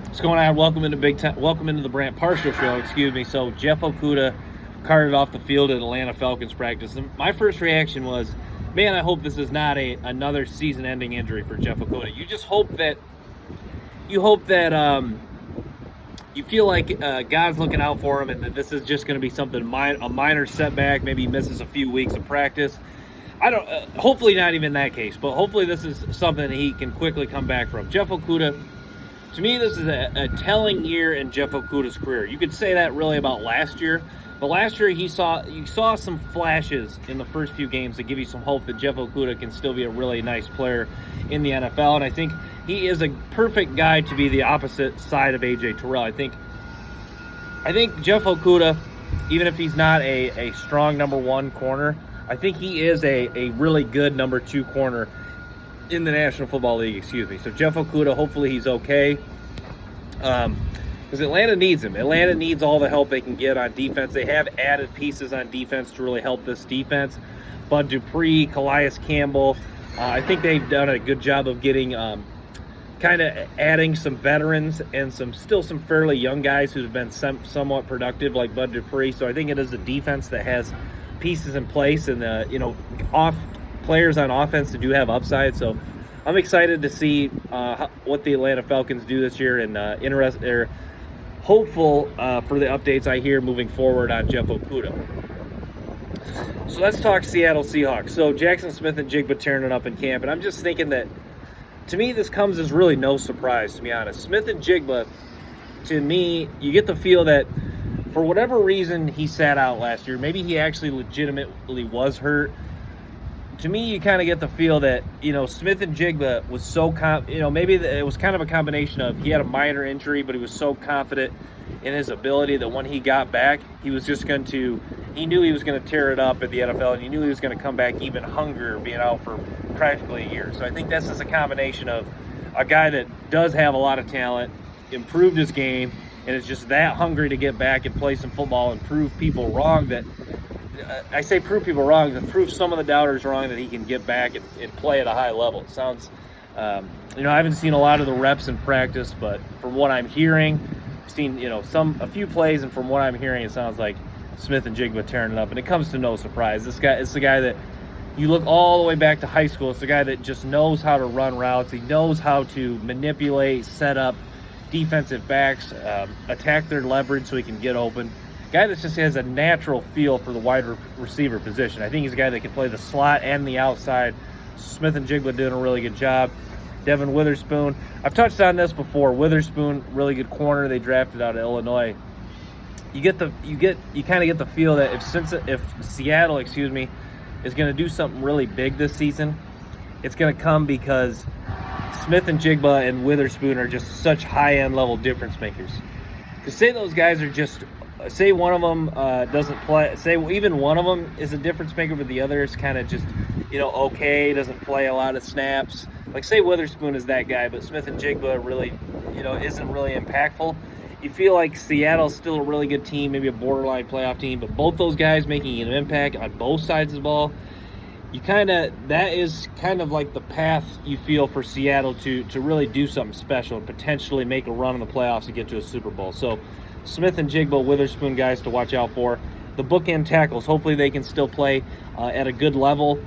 What's going on? Welcome into Big Time. Welcome into the Brant Partial Show. Excuse me. So Jeff Okudah carted off the field at Atlanta Falcons practice. And my first reaction was, man, I hope this is not another season-ending injury for Jeff Okudah. You just hope that you feel like God's looking out for him, and that this is just going to be something a minor setback. Maybe he misses a few weeks of practice. I don't. Hopefully not even that case, but hopefully this is something that he can quickly come back from. Jeff Okudah. To me, this is a telling year in Jeff Okudah's career. You could say that really about last year, but last year you saw some flashes in the first few games that give you some hope that Jeff Okudah can still be a really nice player in the NFL. And I think he is a perfect guy to be the opposite side of A.J. Terrell. I think Jeff Okudah, even if he's not a strong number one corner, I think he is a really good number two corner in the National Football League, excuse me. So Jeff Okudah, hopefully he's okay. Because Atlanta needs him. Atlanta needs all the help they can get on defense. They have added pieces on defense to really help this defense. Bud Dupree, Calais Campbell. I think they've done a good job of getting kind of adding some veterans and some fairly young guys who've been somewhat productive, like Bud Dupree. So I think it is a defense that has pieces in place and players on offense that do have upside. So I'm excited to see what the Atlanta Falcons do this year, and hopeful for the updates I hear moving forward on Jeff Okudah. So let's talk Seattle Seahawks. So Jackson Smith-Njigba tearing it up in camp, and I'm just thinking that, to me, this comes as really no surprise, to be honest. Smith-Njigba, to me, you get the feel that for whatever reason he sat out last year, maybe he actually legitimately was hurt. To me, you kind of get the feel that, Smith-Njigba was so maybe it was kind of a combination of he had a minor injury, but he was so confident in his ability that when he got back, he knew he was going to tear it up at the NFL, and he knew he was going to come back even hungrier, being out for practically a year. So I think that's just a combination of a guy that does have a lot of talent, improved his game, and is just that hungry to get back and play some football and prove people wrong that I say prove people wrong, to prove some of the doubters wrong, that he can get back and play at a high level. It sounds, I haven't seen a lot of the reps in practice, but from what I'm hearing, I've seen, a few plays, and from what I'm hearing, it sounds like Smith-Njigba tearing it up. And it comes to no surprise. This guy, it's the guy that you look all the way back to high school. It's the guy that just knows how to run routes. He knows how to manipulate, set up defensive backs, attack their leverage so he can get open. Guy that just has a natural feel for the wide receiver position. I think he's a guy that can play the slot and the outside. Smith-Njigba doing a really good job. Devin Witherspoon, I've touched on this before. Witherspoon, really good corner. They drafted out of Illinois. You kind of get the feel that if Seattle, is going to do something really big this season, it's going to come because Smith-Njigba and Witherspoon are just such high-end level difference makers. Because say those guys are just. Say one of them doesn't play. Say even one of them is a difference maker, but the other is kind of just, okay, doesn't play a lot of snaps. Like say Witherspoon is that guy, but Smith-Njigba really, isn't really impactful. You feel like Seattle's still a really good team, maybe a borderline playoff team, but both those guys making an impact on both sides of the ball. That is kind of like the path you feel for Seattle to really do something special and potentially make a run in the playoffs and get to a Super Bowl. So Smith-Njigba, Witherspoon guys to watch out for. The bookend tackles, hopefully they can still play at a good level.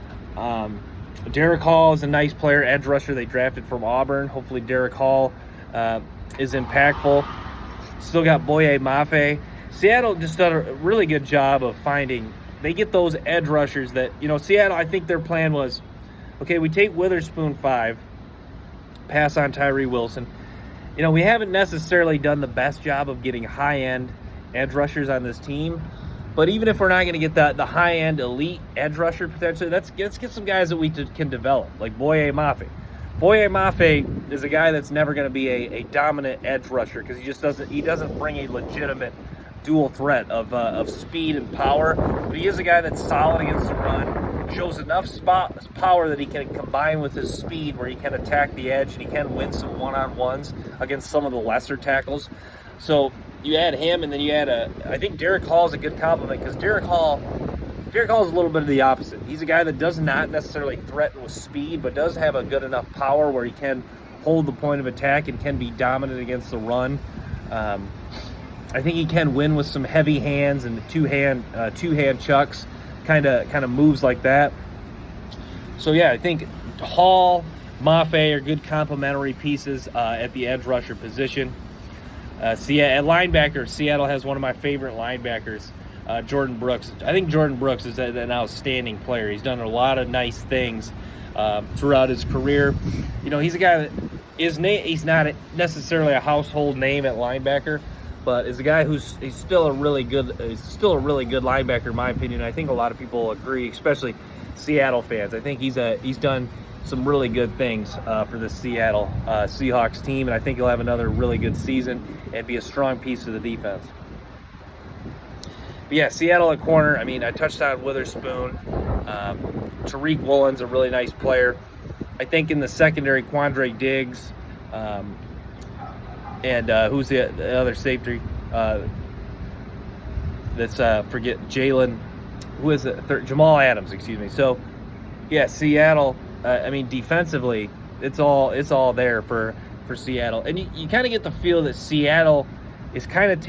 Derek Hall is a nice player, edge rusher they drafted from Auburn. Hopefully Derek Hall is impactful. Still got Boye Mafe. Seattle just done a really good job of finding. They get those edge rushers that, Seattle, I think their plan was, okay, we take Witherspoon 5, pass on Tyree Wilson. We haven't necessarily done the best job of getting high-end edge rushers on this team. But even if we're not going to get the high-end elite edge rusher potentially, let's get some guys that we can develop, like Boye Mafe. Boye Mafe is a guy that's never going to be a dominant edge rusher because he doesn't bring a legitimate dual threat of speed and power. But he is a guy that's solid against the run, shows enough power that he can combine with his speed where he can attack the edge and he can win some one-on-ones against some of the lesser tackles. So you add him, and then you add I think Derek Hall is a good compliment because Derek Hall is a little bit of the opposite. He's a guy that does not necessarily threaten with speed, but does have a good enough power where he can hold the point of attack and can be dominant against the run. I think he can win with some heavy hands and the two-hand chucks, kind of moves like that. So yeah, I think Hall, Mafe are good complementary pieces at the edge rusher position. At linebacker, Seattle has one of my favorite linebackers, Jordan Brooks. I think Jordan Brooks is an outstanding player. He's done a lot of nice things throughout his career. You know, he's a guy that he's not necessarily a household name at linebacker, but is a guy he's still a really good linebacker in my opinion. I think a lot of people agree, especially Seattle fans. I think he's done some really good things for the Seattle Seahawks team, and I think he'll have another really good season and be a strong piece of the defense. But yeah, Seattle at corner, I mean, I touched on Witherspoon. Tariq Woolen's a really nice player. I think in the secondary, Quandre Diggs, and who's the other safety? Forget Jalen. Who is it? Jamal Adams, excuse me. So, yeah, Seattle. I mean, defensively, it's all there for Seattle, and you kind of get the feel that Seattle is kind of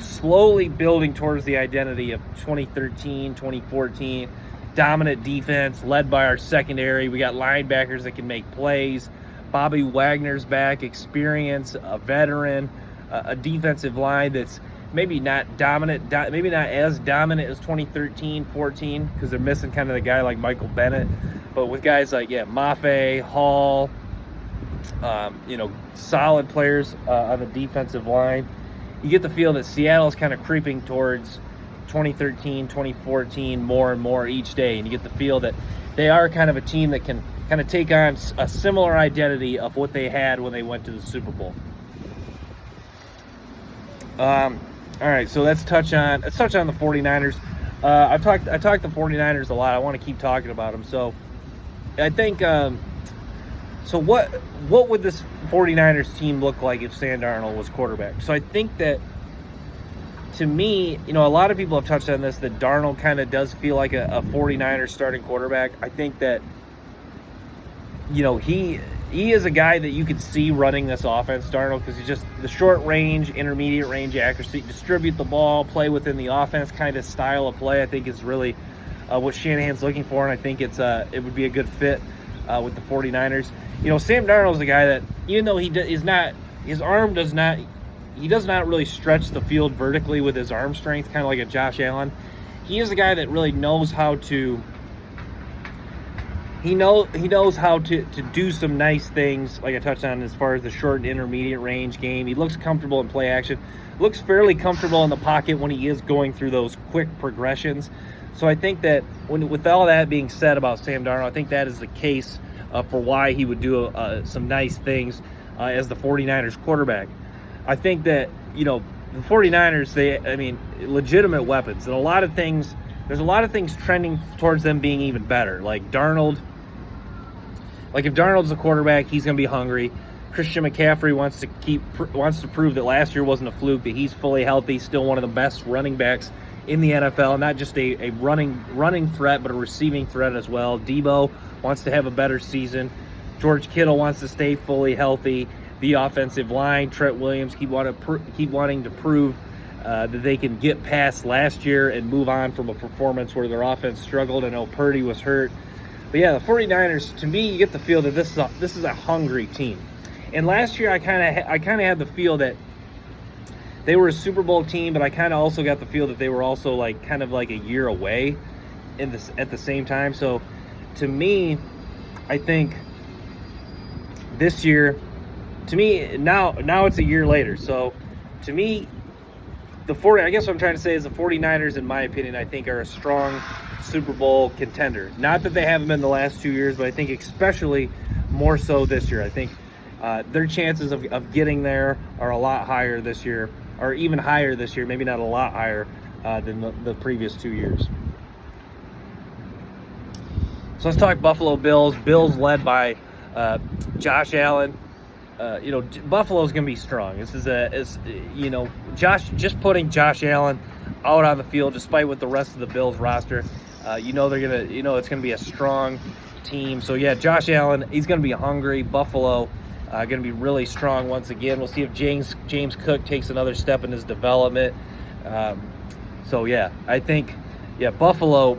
slowly building towards the identity of 2013, 2014. Dominant defense led by our secondary. We got linebackers that can make plays. Bobby Wagner's back, experience, a veteran, a defensive line that's maybe not dominant, maybe not as dominant as 2013, 14, because they're missing kind of the guy like Michael Bennett. But with guys like, Mafe, Hall, solid players on the defensive line, you get the feel that Seattle's kind of creeping towards 2013, 2014 more and more each day. And you get the feel that they are kind of a team that can kind of take on a similar identity of what they had when they went to the Super Bowl. All right, so let's touch on the 49ers. I talked the 49ers a lot. I want to keep talking about them. So I think so what would this 49ers team look like if Sam Darnold was quarterback? So I think that, to me, a lot of people have touched on this, that Darnold kind of does feel like a 49ers starting quarterback. I think that, he is a guy that you could see running this offense, Darnold, because he's just the short range, intermediate range accuracy, distribute the ball, play within the offense kind of style of play, I think is really what Shanahan's looking for, and I think it would be a good fit with the 49ers. Sam Darnold's a guy that, even though he does not really stretch the field vertically with his arm strength, kind of like a Josh Allen. He is a guy that really knows how to he knows how to do some nice things, like I touched on, as far as the short and intermediate range game. He looks comfortable in play action, looks fairly comfortable in the pocket when he is going through those quick progressions. So I think that with all that being said about Sam Darnold, I think that is the case for why he would do some nice things as the 49ers quarterback. I think that, the 49ers, legitimate weapons, and there's a lot of things trending towards them being even better. Like Darnold, if Darnold's the quarterback, he's going to be hungry. Christian McCaffrey wants to prove that last year wasn't a fluke, that he's fully healthy, still one of the best running backs in the NFL, not just a running threat, but a receiving threat as well. Debo wants to have a better season. George Kittle wants to stay fully healthy. The offensive line, Trent Williams, keep wanting to prove that they can get past last year and move on from a performance where their offense struggled. I know Purdy was hurt. But yeah, the 49ers, to me, you get the feel that this is a hungry team. And last year I kind of had the feel that they were a Super Bowl team, but I kind of also got the feel that they were also kind of a year away at the same time. So to me, I think this year, to me, now it's a year later. So to me, I guess what I'm trying to say is the 49ers, in my opinion, I think are a strong Super Bowl contender. Not that they haven't been the last 2 years, but I think especially more so this year. I think their chances of getting there are a lot higher this year, or even higher this year, maybe not a lot higher than the previous 2 years. So let's talk Buffalo Bills. Bills led by Josh Allen. Buffalo's going to be strong. This is just putting Josh Allen out on the field, despite what the rest of the Bills roster, it's going to be a strong team. So yeah, Josh Allen, he's going to be hungry. Buffalo, Going to be really strong once again. We'll see if James Cook takes another step in his development. So yeah, I think Buffalo,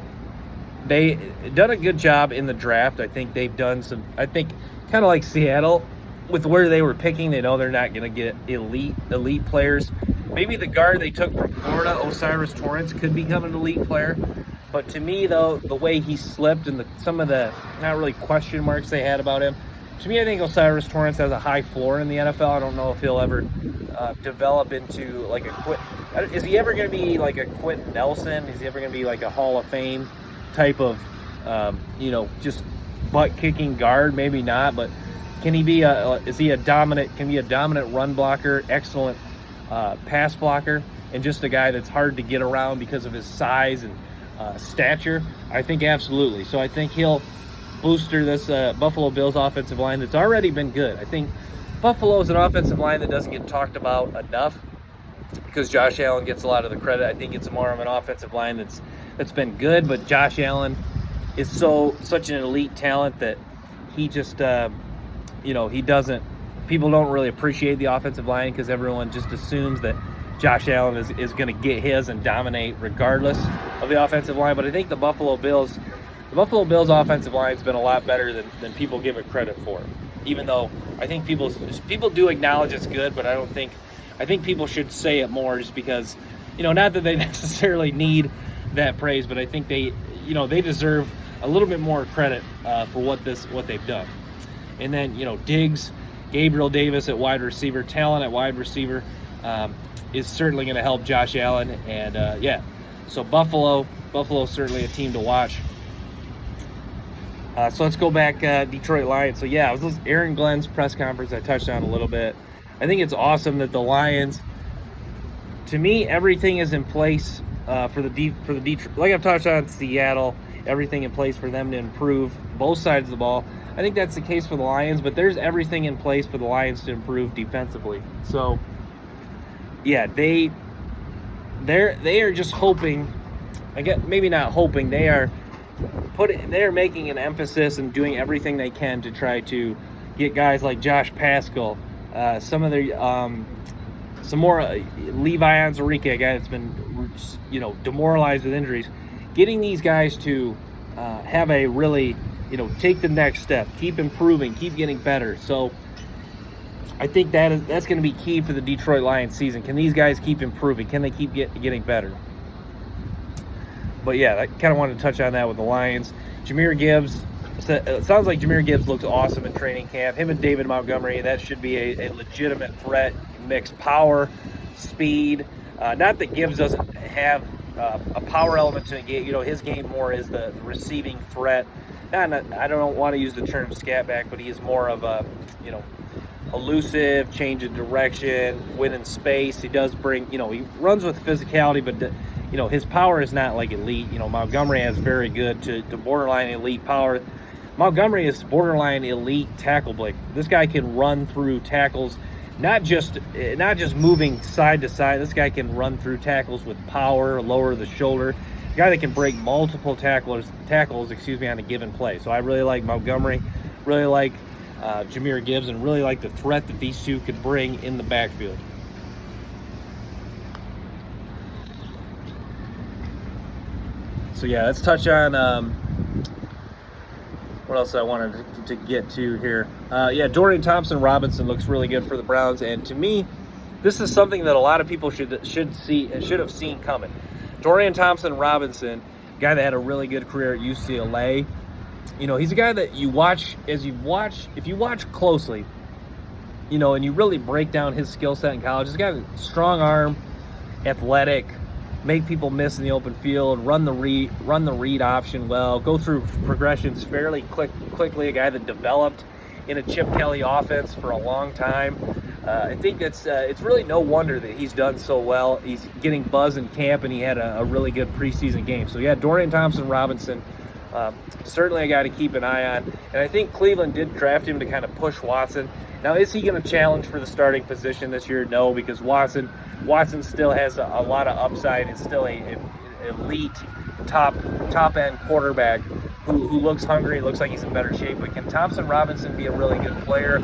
they done a good job in the draft. I think they've done some. I think kind of like Seattle with where they were picking. They know they're not going to get elite players. Maybe the guard they took from Florida, Osiris Torrance, could become an elite player. But to me, though, the way he slipped and some of the not really question marks they had about him, to me, I think Osiris Torrance has a high floor in the NFL. I don't know if he'll ever develop into like is he ever going to be like a Quentin Nelson? Is he ever going to be like a Hall of Fame type of, just butt-kicking guard? Maybe not, but can he be can be a dominant run blocker, excellent pass blocker, and just a guy that's hard to get around because of his size and stature? I think absolutely. So I think he'll booster this Buffalo Bills offensive line that's already been good. I think Buffalo's an offensive line that doesn't get talked about enough because Josh Allen gets a lot of the credit. I think it's more of an offensive line that's been good, but Josh Allen is such an elite talent that he just people don't really appreciate the offensive line because everyone just assumes that Josh Allen is going to get his and dominate regardless of the offensive line. But I think the Buffalo Bills offensive line has been a lot better than people give it credit for. Even though I think people do acknowledge it's good, but I think people should say it more just because, not that they necessarily need that praise, but I think they deserve a little bit more credit for what they've done. And then, Diggs, Gabriel Davis at wide receiver, talent at wide receiver is certainly going to help Josh Allen. And so Buffalo certainly a team to watch. So let's go back, Detroit Lions. So yeah, I was listening to Aaron Glenn's press conference. I touched on a little bit. I think it's awesome that the Lions, to me, everything is in place for the Detroit. Like I've touched on Seattle, everything in place for them to improve both sides of the ball. I think that's the case for the Lions, but there's everything in place for the Lions to improve defensively. So yeah, they are just hoping. I guess maybe not hoping. They're making an emphasis and doing everything they can to try to get guys like Josh Pascal, some more Levi Onwuzurike, a guy that's been demoralized with injuries, getting these guys to have a really take the next step, keep improving, keep getting better. So I think that's going to be key for the Detroit Lions season. Can these guys keep improving? Can they keep getting better? But yeah, I kind of wanted to touch on that with the Lions. Jahmyr Gibbs, it sounds like Jahmyr Gibbs looks awesome in training camp. Him and David Montgomery, that should be a legitimate threat. Mixed power, speed. Not that Gibbs doesn't have a power element to it. His game more is the receiving threat. I don't want to use the term scat back, but he is more of a, elusive, change of direction, win in space. He does bring, he runs with physicality, but his power is not like elite. Montgomery has very good to borderline elite power. Montgomery is borderline elite tackle break. This guy can run through tackles, not just moving side to side. This guy can run through tackles with power, lower the shoulder. A guy that can break multiple tackles, on a given play. So I really like Montgomery, really like Jahmyr Gibbs, and really like the threat that these two could bring in the backfield. So yeah, let's touch on what else I wanted to get to here. Dorian Thompson-Robinson looks really good for the Browns, and to me, this is something that a lot of people should have seen coming. Dorian Thompson-Robinson, guy that had a really good career at UCLA. He's a guy that if you watch closely, and you really break down his skill set in college, he's got a strong arm, athletic, make people miss in the open field, run the read option well, go through progressions fairly quickly, a guy that developed in a Chip Kelly offense for a long time. I think it's really no wonder that he's done so well. He's getting buzz in camp, and he had a really good preseason game. So yeah, Dorian Thompson-Robinson, certainly a guy to keep an eye on. And I think Cleveland did draft him to kind of push Watson. Now, is he going to challenge for the starting position this year? No, because Watson still has a lot of upside and still a elite top end quarterback who looks hungry, looks like he's in better shape. But can Thompson-Robinson be a really good player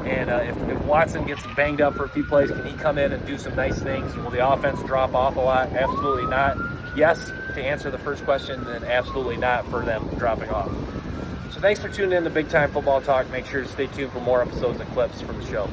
And if Watson gets banged up for a few plays, can he come in and do some nice things? Will the offense drop off a lot? Absolutely not. Yes, to answer the first question, then absolutely not for them dropping off. So thanks for tuning in to Big Time Football Talk. Make sure to stay tuned for more episodes and clips from the show.